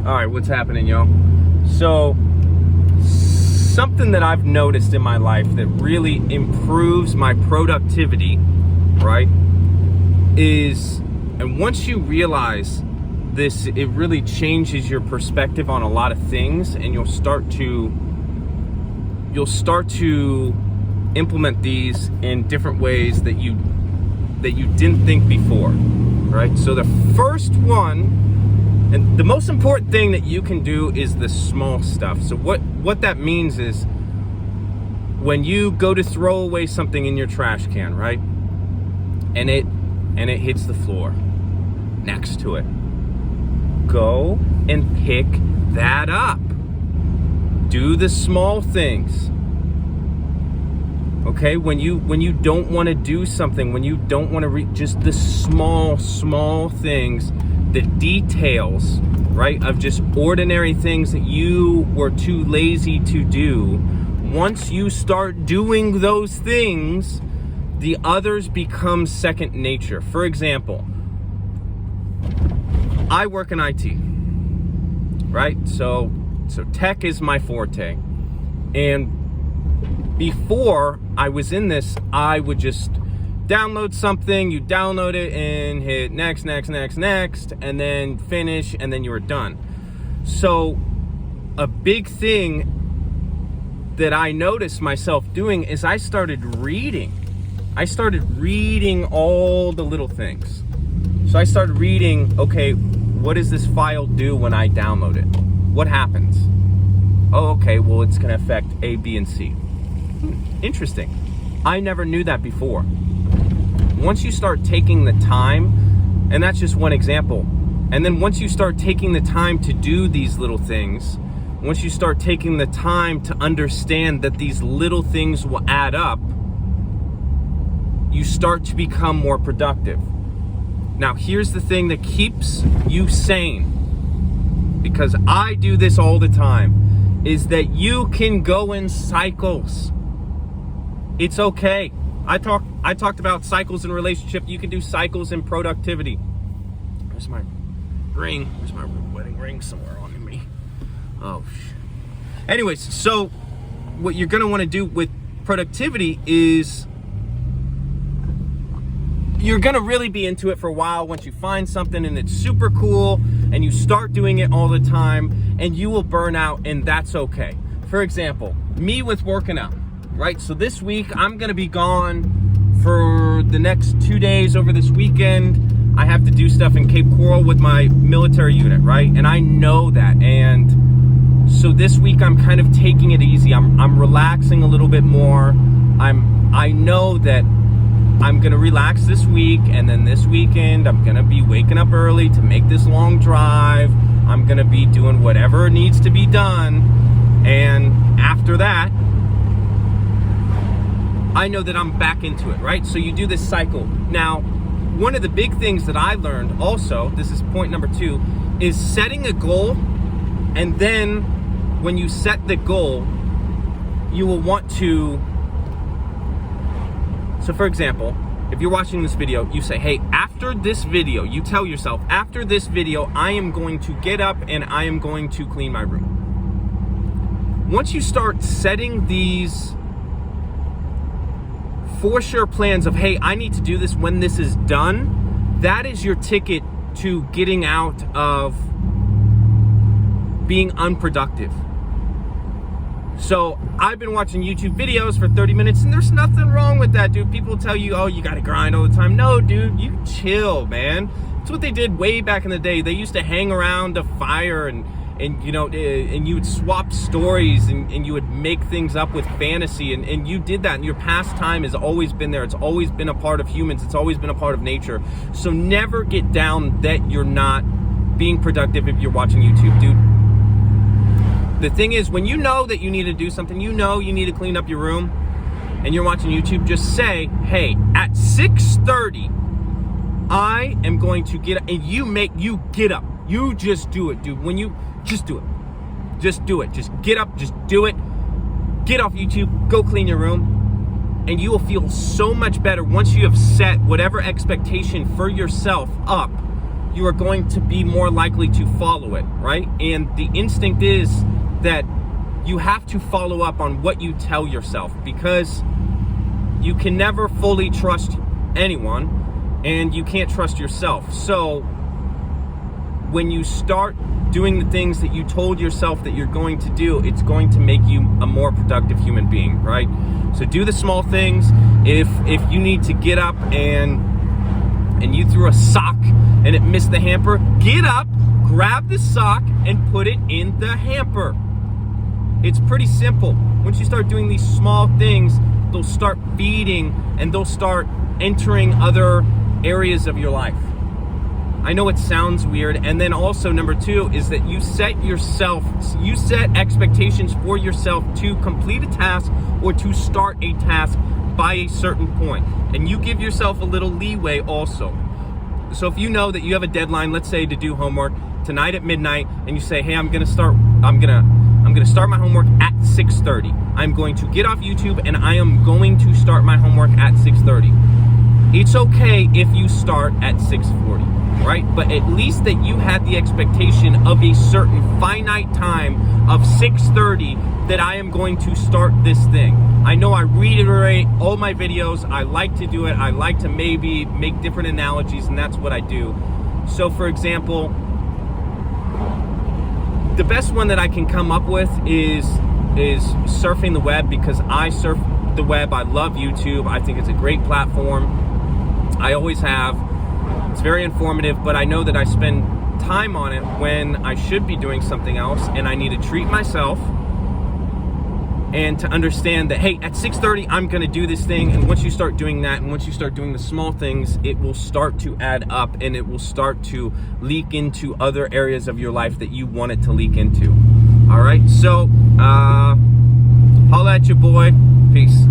All right, what's happening, yo? So, something that I've noticed in my life that really improves my productivity, right, is, and once you realize this, it really changes your perspective on a lot of things, and you'll start to implement these in different ways that you didn't think before, right? So the first one, and the most important thing that you can do, is the small stuff. So what that means is when you go to throw away something in your trash can, right? And it hits the floor next to it. Go and pick that up. Do the small things. Okay, when you don't want to do something, when you don't want to just the small things, the details, right, of just ordinary things that you were too lazy to do. Once you start doing those things, the others become second nature. For example, I work in IT, right? So tech is my forte. And before I was in this, I would just download something, you download it and hit next, and then finish, and then you were done. So a big thing that I noticed myself doing is I started reading all the little things. So I started reading, okay, what does this file do when I download it? What happens? Oh, okay, well, it's gonna affect A, B, and C. Interesting. I never knew that before. Once you start taking the time, and that's just one example, and then once you start taking the time to do these little things, once you start taking the time to understand that these little things will add up, you start to become more productive. Now, here's the thing that keeps you sane, because I do this all the time, is that you can go in cycles. It's okay. I talked about cycles in relationship. You can do cycles in productivity. Where's my ring? Where's my wedding ring? Somewhere on me. Oh, shit. Anyways, so what you're going to want to do with productivity is you're going to really be into it for a while once you find something and it's super cool and you start doing it all the time, and you will burn out, and that's okay. For example, me with working out. Right, so this week I'm gonna be gone for the next 2 days. Over this weekend, I have to do stuff in Cape Coral with my military unit, right? And I know that, and so this week I'm kind of taking it easy. I'm relaxing a little bit more. I know that I'm gonna relax this week, and then this weekend I'm gonna be waking up early to make this long drive. I'm gonna be doing whatever needs to be done, and after that, I know that I'm back into it, right? So you do this cycle. Now, one of the big things that I learned also, this is point number 2, is setting a goal, and then when you set the goal, you will want to, so for example, if you're watching this video, you say, hey, after this video, you tell yourself, after this video, I am going to get up and I am going to clean my room. Once you start setting these for sure plans of, hey, I need to do this when this is done, that is your ticket to getting out of being unproductive. So I've been watching YouTube videos for 30 minutes, and there's nothing wrong with that, dude. People tell you, oh, you gotta grind all the time. No, dude, you chill, man. It's what they did way back in the day. They used to hang around a fire and you know, and you would swap stories, and you would make things up with fantasy, and you did that, and your pastime has always been there. It's always been a part of humans. It's always been a part of nature. So never get down that you're not being productive if you're watching YouTube, dude. The thing is, when you know that you need to do something, you know you need to clean up your room, and you're watching YouTube, just say, hey, at 6:30, I am going to get up, and you get up. You just do it, dude. When you just do it. Just do it. Just get up, just do it. Get off YouTube, go clean your room, and you will feel so much better once you have set whatever expectation for yourself up you are going to be more likely to follow it, right? And the instinct is that you have to follow up on what you tell yourself, because you can never fully trust anyone and you can't trust yourself. So when you start doing the things that you told yourself that you're going to do, it's going to make you a more productive human being, right? So do the small things. If you need to get up and you threw a sock and it missed the hamper, get up, grab the sock and put it in the hamper. It's pretty simple. Once you start doing these small things, they'll start feeding and they'll start entering other areas of your life. I know it sounds weird. And then also number 2 is that you set expectations for yourself to complete a task or to start a task by a certain point. And you give yourself a little leeway also. So if you know that you have a deadline, let's say to do homework tonight at midnight, and you say, hey, I'm gonna start my homework at 6:30. I'm going to get off YouTube and I am going to start my homework at 6:30. It's okay if you start at 6:40, right? But at least that you had the expectation of a certain finite time of 6:30 that I am going to start this thing. I know I reiterate all my videos. I like to do it. I like to maybe make different analogies, and that's what I do. So for example, the best one that I can come up with is surfing the web, because I surf the web. I love YouTube. I think it's a great platform. I always have. It's very informative, but I know that I spend time on it when I should be doing something else, and I need to treat myself and to understand that, hey, at 6:30, I'm gonna do this thing. And once you start doing that, and once you start doing the small things, it will start to add up and it will start to leak into other areas of your life that you want it to leak into. All right, so holla at your boy. Peace.